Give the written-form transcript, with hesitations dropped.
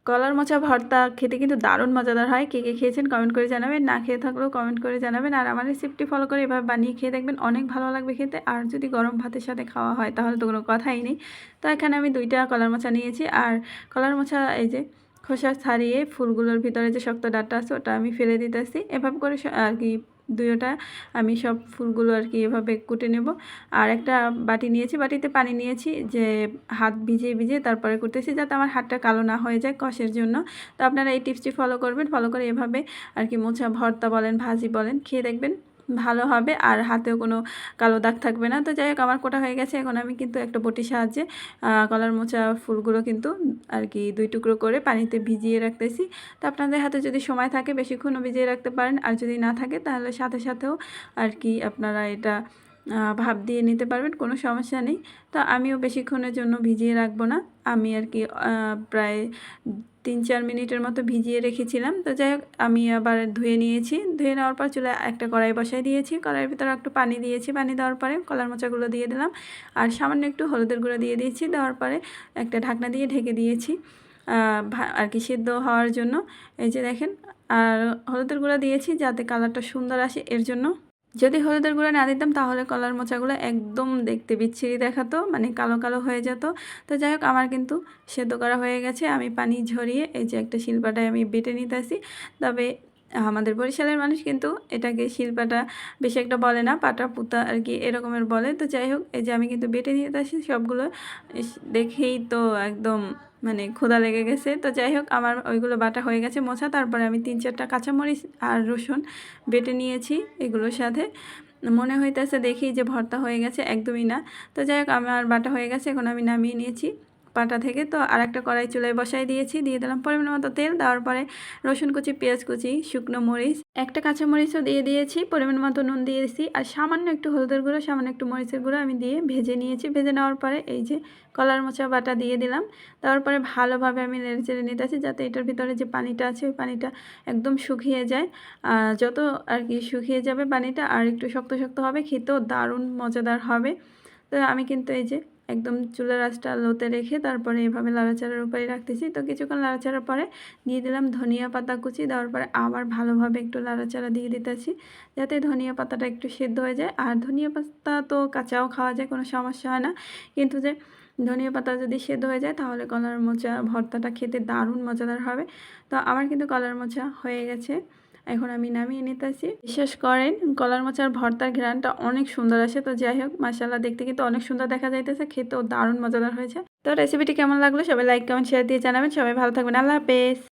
কলার মোচা ভর্তা খেতে কিন্তু দারুণ মজাদার হয়। কে কে খেয়েছেন কমেন্ট করে জানাবেন, না খেয়ে থাকলেও কমেন্ট করে জানাবেন। আর আমার রেসিপিটি ফলো করে এভাবে বানিয়ে খেয়ে দেখবেন, অনেক ভালো লাগবে খেতে। আর যদি গরম ভাতের সাথে খাওয়া হয় তাহলে তো কোনো কথাই নেই। তো এখানে আমি 2টা কলার মোচা নিয়েছি। আর কলার মোচা এই যে খোসা ছাড়িয়ে ফুলগুলোর ভিতরে যে শক্ত ডাঁটটা আছে ওটা আমি ফেলে দিতেছি। এভাবে করে আর কি দুইটা আমি সব ফুলগুলো আর কি এভাবে কুটে নেব। আর একটা বাটি নিয়েছি, বাটিতে পানি নিয়েছি, যে হাত ভিজিয়ে ভিজিয়ে তারপরে করতেছি, যাতে আমার হাতটা কালো না হয়ে যায় কষের জন্য। তো আপনারা এই টিপসটি ফলো করবেন, ফলো করে এভাবে আর কি মোচা ভর্তা বলেন, ভাজি বলেন, খেয়ে দেখবেন ভালো হবে। আর হাতেও কোনো কালো দাগ থাকবে না। তো যাই হোক, আমার কোটা হয়ে গেছে। এখন আমি কিন্তু একটা বটির সাহায্যে কলার মোচা ফুলগুলো কিন্তু আর কি 2 টুকরো করে পানিতে ভিজিয়ে রাখতেছি। তো আপনাদের হাতে যদি সময় থাকে বেশিক্ষণও ভিজিয়ে রাখতে পারেন, আর যদি না থাকে তাহলে সাথে সাথেও আর কি আপনারা এটা ভাপ দিয়ে নিতে পারবেন, কোনো সমস্যা নেই। তো আমিও বেশিক্ষণের জন্য ভিজিয়ে রাখবো না, আমি আর কি প্রায় 3-4 মিনিটের মতো ভিজিয়ে রেখেছিলাম। তো যাই হোক, আমি আবার ধুয়ে নিয়েছি। ধুয়ে নেওয়ার পর চুলায় একটা কড়াই বসাই দিয়েছি, কড়াইয়ের ভিতরে একটু পানি দিয়েছি, পানি দেওয়ার পরে কলার মোচাগুলো দিয়ে দিলাম। আর সামান্য একটু হলুদের গুঁড়ো দিয়ে দিয়েছি, দেওয়ার পরে একটা ঢাকনা দিয়ে ঢেকে দিয়েছি আর কি সিদ্ধ হওয়ার জন্য। এই যে দেখেন, আর হলুদের গুঁড়ো দিয়েছি যাতে কালারটা সুন্দর আসে এর জন্য। যদি হলুদের গুঁড়ো না দিতাম তাহলে কলার মোচাগুলো একদম দেখতে বিচ্ছিরি দেখাতো, মানে কালো কালো হয়ে যেত। তো যাই হোক, আমার কিন্তু সেদ্ধ করা হয়ে গেছে। আমি পানি ঝরিয়ে এই যে একটা শিলপাটায় আমি বেটে নিতেছি। তবে আমাদের বরিশালের মানুষ কিন্তু এটাকে শিলপাটা বেশি একটা বলে না, পাটা পুতা আর কি এরকমের বলে। তো যাই হোক, এই যে আমি কিন্তু বেটে নিতেছি সবগুলো। দেখেই তো একদম মানে ক্ষুধা লেগে গেছে। তো যাই হোক, আমার ওইগুলো বাটা হয়ে গেছে মোছা। তারপরে আমি 3-4টা কাঁচামরিচ আর রসুন বেটে নিয়েছি এগুলোর সাথে। মনে হইতেছে দেখি যে ভর্তা হয়ে গেছে, একদমই না। তো যাই হোক, আমার বাটা হয়ে গেছে, এখন আমি নামিয়ে নিয়েছি পাটা থেকে। তো আর একটা কড়াই চুলায় বসাই দিয়েছি, দিয়ে দিলাম পরিমাণ মতো তেল। দেওয়ার পরে রসুন কুচি, পেঁয়াজ কুচি, শুকনো মরিচ, একটা কাঁচামরিচও দিয়ে দিয়েছি, পরিমাণ মতো নুন দিয়েছি, আর সামান্য একটু হলুদের গুঁড়ো, সামান্য একটু মরিচের গুঁড়ো আমি দিয়ে ভেজে নিয়েছি। ভেজে নেওয়ার পরে এই যে কলার মোচা বাটা দিয়ে দিলাম। দেওয়ার পরে ভালোভাবে আমি নেড়ে চেড়ে নিতেছি, যাতে এটার ভিতরে যে পানিটা আছে ওই পানিটা একদম শুকিয়ে যায়। যত আর কি শুকিয়ে যাবে পানিটা, আর একটু শক্ত শক্ত হবে, খেতেও দারুণ মজাদার হবে। তো আমি কিন্তু এই যে একদম চুলার আঁচটা লোতে রেখে তারপরে এভাবে নাড়াচাড়ার উপরে রাখতেছি। তো কিছুক্ষণ নাড়াচাড়ার পরে দিয়ে দিলাম ধনিয়া পাতা কুচি। দেওয়ার পরে আবার ভালোভাবে একটু নাড়াচাড়া দিয়ে দিতেছি, যাতে ধনিয়া পাতাটা একটু সেদ্ধ হয়ে যায়। আর ধনিয়া পাতা তো কাঁচাও খাওয়া যায়, কোনো সমস্যা হয় না। কিন্তু যে ধনিয়া পাতা যদি সেদ্ধ হয়ে যায় তাহলে কলার মোচা ভর্তাটা খেতে দারুণ মজাদার হবে। তো আমার কিন্তু কলার মোচা হয়ে গেছে, এখন আমি নামিয়ে নিতেছি। বিশ্বাস করেন, কলার মোচার ভর্তার ঘ্রাণটা অনেক সুন্দর আসে। তো যাই হোক, মাশাআল্লাহ দেখতে কিন্তু অনেক সুন্দর দেখা যাইতেছে, খেতেও দারুণ মজাদার হয়েছে। তো রেসিপিটি কেমন লাগলো সবাই লাইক, কমেন্ট, শেয়ার দিয়ে জানাবেন। সবাই ভালো থাকবেন, আল্লাহ হাফেজ।